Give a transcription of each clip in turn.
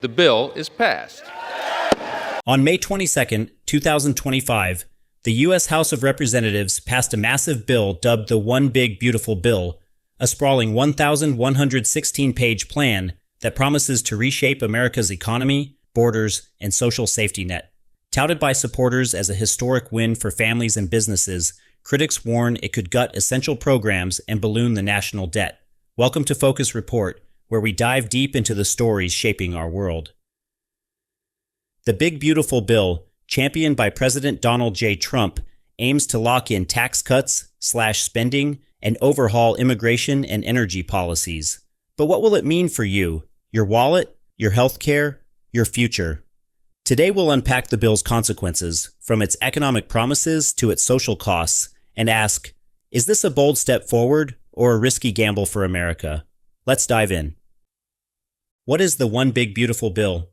The bill is passed. On May 22, 2025, the U.S. House of Representatives passed a massive bill dubbed the One Big Beautiful Bill, a sprawling 1,116-page plan that promises to reshape America's economy, borders, and social safety net. Touted by supporters as a historic win for families and businesses, critics warn it could gut essential programs and balloon the national debt. Welcome to Focus Report, where we dive deep into the stories shaping our world. The Big Beautiful Bill, championed by President Donald J. Trump, aims to lock in tax cuts, slash spending, and overhaul immigration and energy policies. But what will it mean for you, your wallet, your healthcare, your future? Today we'll unpack the bill's consequences, from its economic promises to its social costs, and ask, is this a bold step forward or a risky gamble for America? Let's dive in. What is the One Big Beautiful Bill?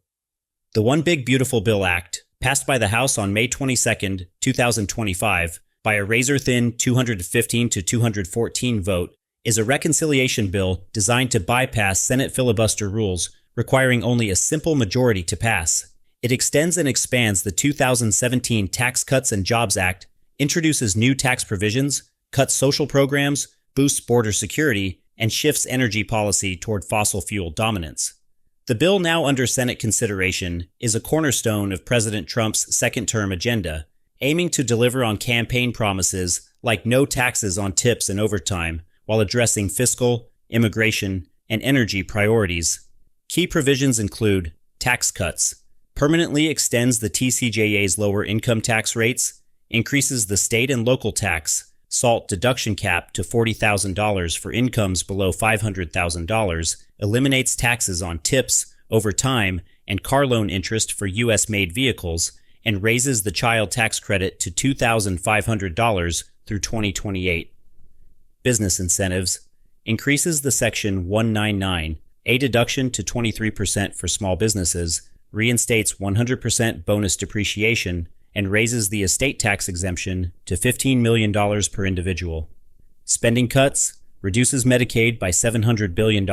The One Big Beautiful Bill Act, passed by the House on May 22, 2025, by a razor-thin 215 to 214 vote, is a reconciliation bill designed to bypass Senate filibuster rules, requiring only a simple majority to pass. It extends and expands the 2017 Tax Cuts and Jobs Act, introduces new tax provisions, cuts social programs, boosts border security, and shifts energy policy toward fossil fuel dominance. The bill now under Senate consideration is a cornerstone of President Trump's second-term agenda, aiming to deliver on campaign promises like no taxes on tips and overtime, while addressing fiscal, immigration, and energy priorities. Key provisions include tax cuts, permanently extends the TCJA's lower income tax rates, increases the state and local tax, SALT deduction cap to $40,000 for incomes below $500,000, eliminates taxes on tips, overtime, and car loan interest for U.S.-made vehicles, and raises the child tax credit to $2,500 through 2028. Business incentives, increases the Section 199A deduction to 23% for small businesses, reinstates 100% bonus depreciation, and raises the estate tax exemption to $15 million per individual. Spending cuts, reduces Medicaid by $700 billion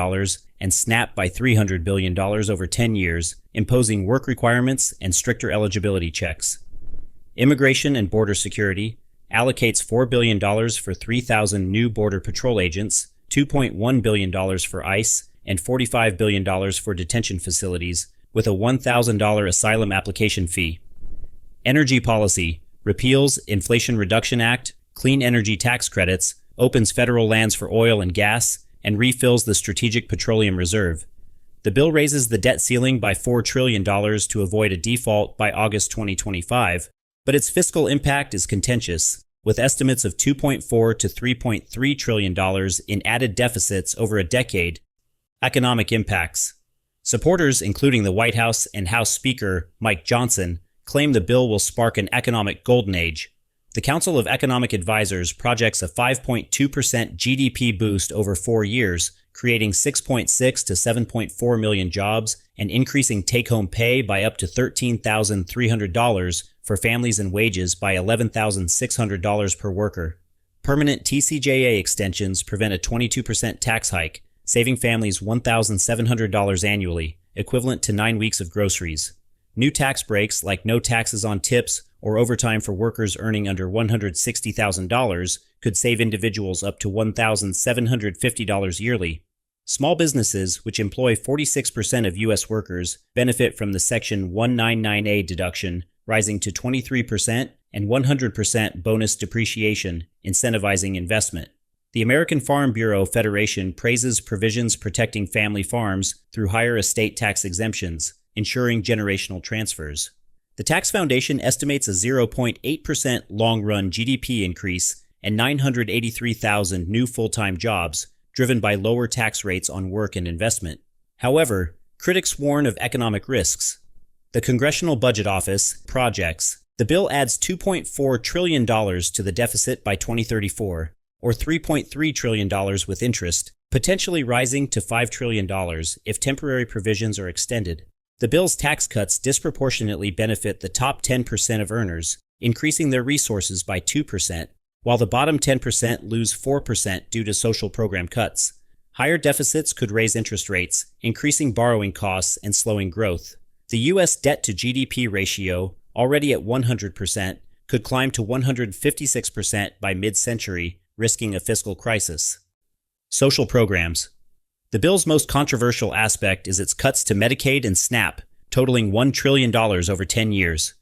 and SNAP by $300 billion over 10 years, imposing work requirements and stricter eligibility checks. Immigration and border security, allocates $4 billion for 3,000 new Border Patrol agents, $2.1 billion for ICE, and $45 billion for detention facilities, with a $1,000 asylum application fee. Energy policy, repeals Inflation Reduction Act, clean energy tax credits, opens federal lands for oil and gas, and refills the Strategic Petroleum Reserve. The bill raises the debt ceiling by $4 trillion to avoid a default by August 2025, but its fiscal impact is contentious, with estimates of $2.4 to $3.3 trillion in added deficits over a decade. Economic impacts. Supporters, including the White House and House Speaker Mike Johnson, claim the bill will spark an economic golden age. The Council of Economic Advisors projects a 5.2% GDP boost over 4 years, creating 6.6 to 7.4 million jobs and increasing take-home pay by up to $13,300 for families and wages by $11,600 per worker. Permanent TCJA extensions prevent a 22% tax hike, saving families $1,700 annually, equivalent to 9 weeks of groceries. New tax breaks like no taxes on tips or overtime for workers earning under $160,000 could save individuals up to $1,750 yearly. Small businesses, which employ 46% of U.S. workers, benefit from the Section 199A deduction, rising to 23% and 100% bonus depreciation, incentivizing investment. The American Farm Bureau Federation praises provisions protecting family farms through higher estate tax exemptions, ensuring generational transfers. The Tax Foundation estimates a 0.8% long-run GDP increase and 983,000 new full-time jobs, driven by lower tax rates on work and investment. However, critics warn of economic risks. The Congressional Budget Office projects the bill adds $2.4 trillion to the deficit by 2034, or $3.3 trillion with interest, potentially rising to $5 trillion if temporary provisions are extended. The bill's tax cuts disproportionately benefit the top 10% of earners, increasing their resources by 2%, while the bottom 10% lose 4% due to social program cuts. Higher deficits could raise interest rates, increasing borrowing costs and slowing growth. The U.S. debt to GDP ratio, already at 100%, could climb to 156% by mid-century, risking a fiscal crisis. Social programs. The bill's most controversial aspect is its cuts to Medicaid and SNAP, totaling $1 trillion over 10 years.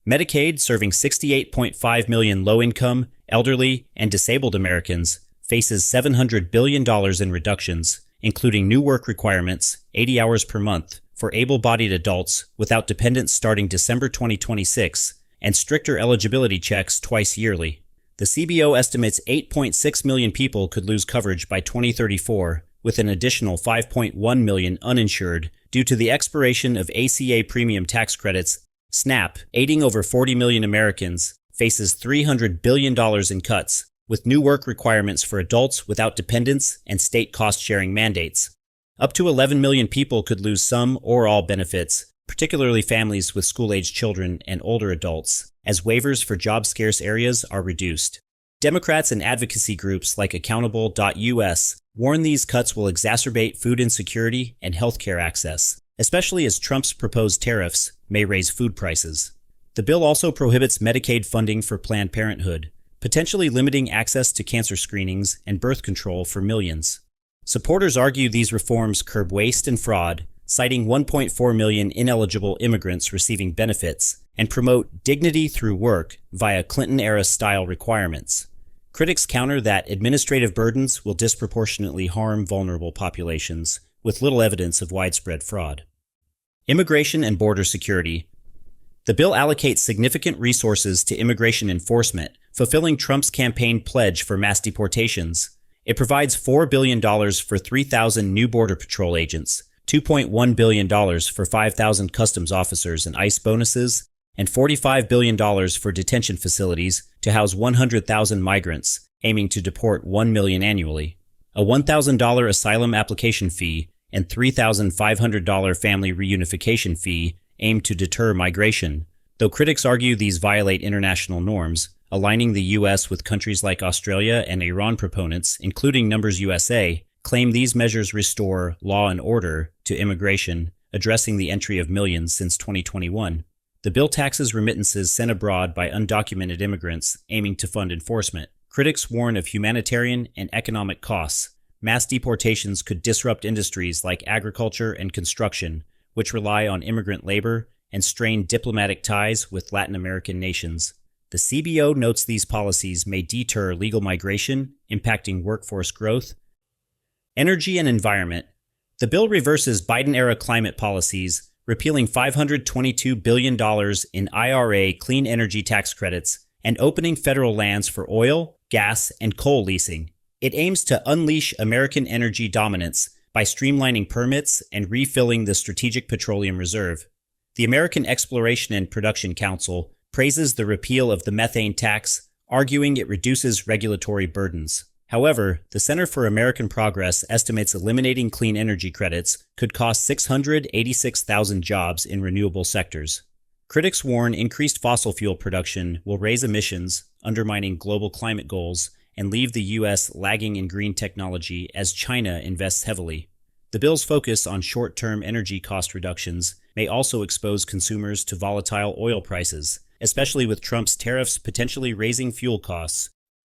Medicaid, serving 68.5 million low-income, elderly, and disabled Americans, faces $700 billion in reductions, including new work requirements, 80 hours per month, for able-bodied adults without dependents starting December 2026, and stricter eligibility checks twice yearly. The CBO estimates 8.6 million people could lose coverage by 2034, with an additional 5.1 million uninsured due to the expiration of ACA premium tax credits. SNAP, aiding over 40 million Americans, faces $300 billion in cuts, with new work requirements for adults without dependents and state cost-sharing mandates. Up to 11 million people could lose some or all benefits, particularly families with school-aged children and older adults, as waivers for job-scarce areas are reduced. Democrats and advocacy groups like Accountable.us warn these cuts will exacerbate food insecurity and healthcare access, especially as Trump's proposed tariffs may raise food prices. The bill also prohibits Medicaid funding for Planned Parenthood, potentially limiting access to cancer screenings and birth control for millions. Supporters argue these reforms curb waste and fraud, citing 1.4 million ineligible immigrants receiving benefits, and promote dignity through work via Clinton-era style requirements. Critics counter that administrative burdens will disproportionately harm vulnerable populations, with little evidence of widespread fraud. Immigration and border security. The bill allocates significant resources to immigration enforcement, fulfilling Trump's campaign pledge for mass deportations. It provides $4 billion for 3,000 new Border Patrol agents, $2.1 billion for 5,000 customs officers and ICE bonuses, and $45 billion for detention facilities to house 100,000 migrants, aiming to deport 1 million annually. A $1,000 asylum application fee and $3,500 family reunification fee aim to deter migration, though critics argue these violate international norms, aligning the U.S. with countries like Australia and Iran. Proponents, including Numbers USA, claim these measures restore law and order to immigration, addressing the entry of millions since 2021. The bill taxes remittances sent abroad by undocumented immigrants, aiming to fund enforcement. Critics warn of humanitarian and economic costs. Mass deportations could disrupt industries like agriculture and construction, which rely on immigrant labor, and strain diplomatic ties with Latin American nations. The CBO notes these policies may deter legal migration, impacting workforce growth. Energy and environment. The bill reverses Biden-era climate policies, repealing $522 billion in IRA clean energy tax credits and opening federal lands for oil, gas, and coal leasing. It aims to unleash American energy dominance by streamlining permits and refilling the Strategic Petroleum Reserve. The American Exploration and Production Council praises the repeal of the methane tax, arguing it reduces regulatory burdens. However, the Center for American Progress estimates eliminating clean energy credits could cost 686,000 jobs in renewable sectors. Critics warn increased fossil fuel production will raise emissions, undermining global climate goals, and leave the U.S. lagging in green technology as China invests heavily. The bill's focus on short-term energy cost reductions may also expose consumers to volatile oil prices, especially with Trump's tariffs potentially raising fuel costs.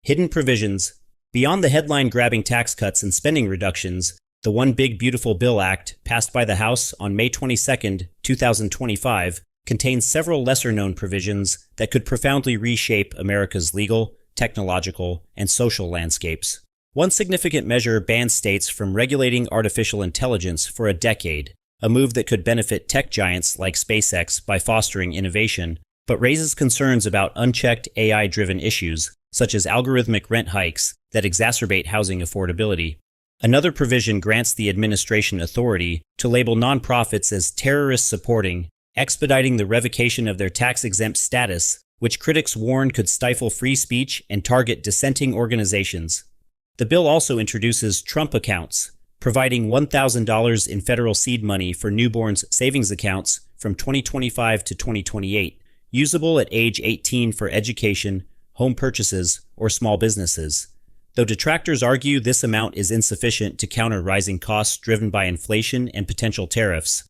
Hidden provisions. Beyond the headline-grabbing tax cuts and spending reductions, the One Big Beautiful Bill Act, passed by the House on May 22, 2025, contains several lesser-known provisions that could profoundly reshape America's legal, technological, and social landscapes. One significant measure bans states from regulating artificial intelligence for a decade, a move that could benefit tech giants like SpaceX by fostering innovation, but raises concerns about unchecked AI-driven issues, such as algorithmic rent hikes that exacerbate housing affordability. Another provision grants the administration authority to label nonprofits as terrorist-supporting, expediting the revocation of their tax-exempt status, which critics warn could stifle free speech and target dissenting organizations. The bill also introduces Trump accounts, providing $1,000 in federal seed money for newborns' savings accounts from 2025 to 2028, usable at age 18 for education, home purchases, or small businesses. though detractors argue this amount is insufficient to counter rising costs driven by inflation and potential tariffs.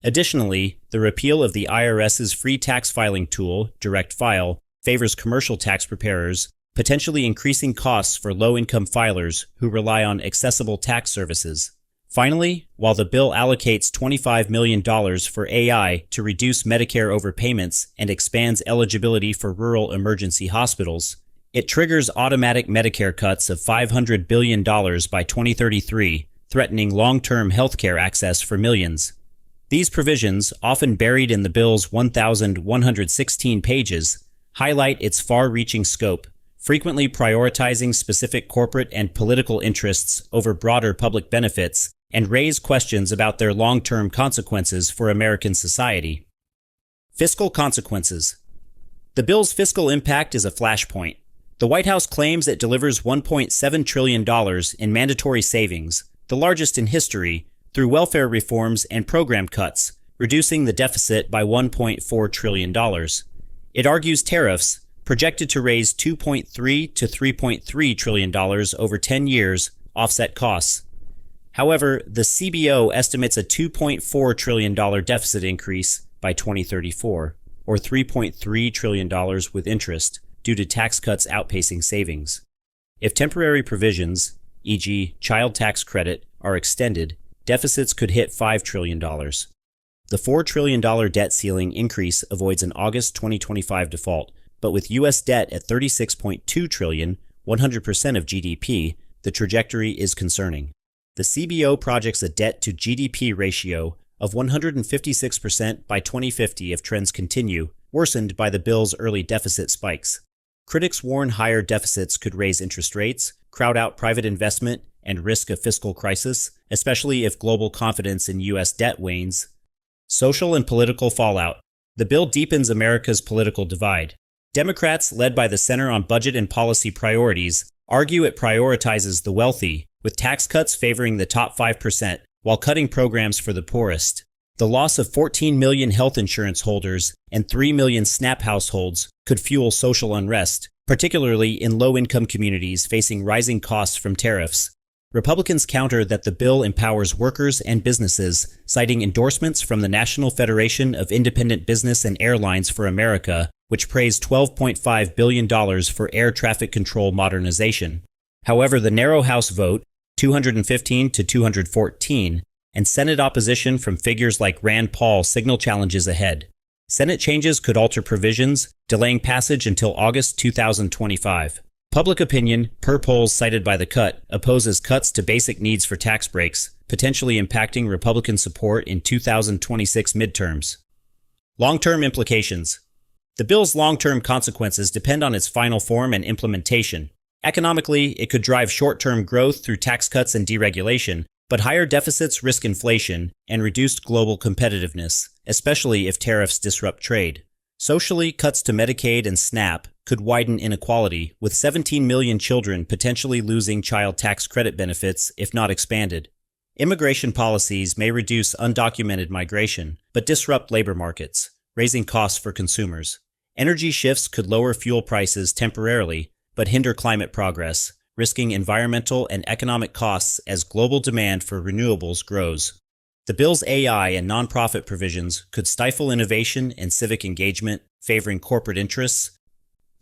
Additionally, the repeal of the IRS's free tax filing tool, Direct File, favors commercial tax preparers, potentially increasing costs for low-income filers who rely on accessible tax services. Finally, while the bill allocates $25 million for AI to reduce Medicare overpayments and expands eligibility for rural emergency hospitals, it triggers automatic Medicare cuts of $500 billion by 2033, threatening long-term healthcare access for millions. These provisions, often buried in the bill's 1,116 pages, highlight its far-reaching scope, frequently prioritizing specific corporate and political interests over broader public benefits, and raise questions about their long-term consequences for American society. Fiscal consequences. The bill's fiscal impact is a flashpoint. The White House claims it delivers $1.7 trillion in mandatory savings, the largest in history, through welfare reforms and program cuts, reducing the deficit by $1.4 trillion. It argues tariffs, projected to raise $2.3 to $3.3 trillion over 10 years, offset costs. However, the CBO estimates a $2.4 trillion deficit increase by 2034, or $3.3 trillion with interest, due to tax cuts outpacing savings. If temporary provisions, e.g., child tax credit, are extended, deficits could hit $5 trillion. The $4 trillion debt ceiling increase avoids an August 2025 default, but with U.S. debt at $36.2 trillion, 100% of GDP, the trajectory is concerning. The CBO projects a debt-to-GDP ratio of 156% by 2050 if trends continue, worsened by the bill's early deficit spikes. Critics warn higher deficits could raise interest rates, crowd out private investment, and risk a fiscal crisis, especially if global confidence in U.S. debt wanes. Social and political fallout. The bill deepens America's political divide. Democrats, led by the Center on Budget and Policy Priorities, argue it prioritizes the wealthy, with tax cuts favoring the top 5%, while cutting programs for the poorest. The loss of 14 million health insurance holders and 3 million SNAP households could fuel social unrest, particularly in low-income communities facing rising costs from tariffs. Republicans counter that the bill empowers workers and businesses, citing endorsements from the National Federation of Independent Business and Airlines for America, which praised $12.5 billion for air traffic control modernization. However, the narrow House vote, 215 to 214, and Senate opposition from figures like Rand Paul signal challenges ahead. Senate changes could alter provisions, delaying passage until August 2025. Public opinion, per polls cited by the cut, opposes cuts to basic needs for tax breaks, potentially impacting Republican support in 2026 midterms. Long-term implications. The bill's long-term consequences depend on its final form and implementation. Economically, it could drive short-term growth through tax cuts and deregulation, but higher deficits risk inflation and reduced global competitiveness, especially if tariffs disrupt trade. Socially, cuts to Medicaid and SNAP could widen inequality, with 17 million children potentially losing child tax credit benefits if not expanded. Immigration policies may reduce undocumented migration, but disrupt labor markets, raising costs for consumers. Energy shifts could lower fuel prices temporarily, but hinder climate progress, risking environmental and economic costs as global demand for renewables grows. The bill's AI and nonprofit provisions could stifle innovation and civic engagement, favoring corporate interests.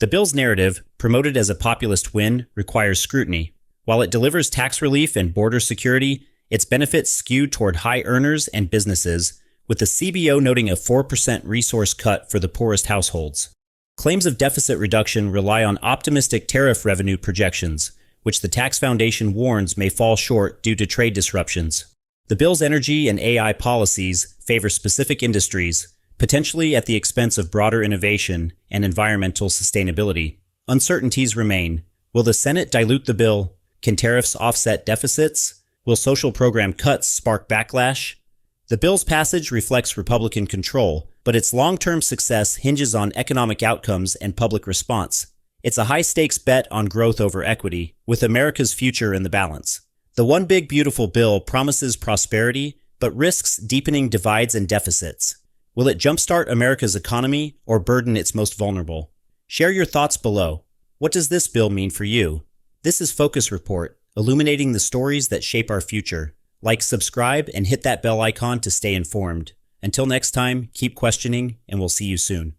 The bill's narrative, promoted as a populist win, requires scrutiny. While it delivers tax relief and border security, its benefits skew toward high earners and businesses, with the CBO noting a 4% resource cut for the poorest households. Claims of deficit reduction rely on optimistic tariff revenue projections, which the Tax Foundation warns may fall short due to trade disruptions. The bill's energy and AI policies favor specific industries, potentially at the expense of broader innovation and environmental sustainability. Uncertainties remain. Will the Senate dilute the bill? Can tariffs offset deficits? Will social program cuts spark backlash? The bill's passage reflects Republican control, but its long-term success hinges on economic outcomes and public response. It's a high-stakes bet on growth over equity, with America's future in the balance. The One Big Beautiful Bill promises prosperity, but risks deepening divides and deficits. Will it jumpstart America's economy or burden its most vulnerable? Share your thoughts below. What does this bill mean for you? This is Focus Report, illuminating the stories that shape our future. Like, subscribe, and hit that bell icon to stay informed. Until next time, keep questioning, and we'll see you soon.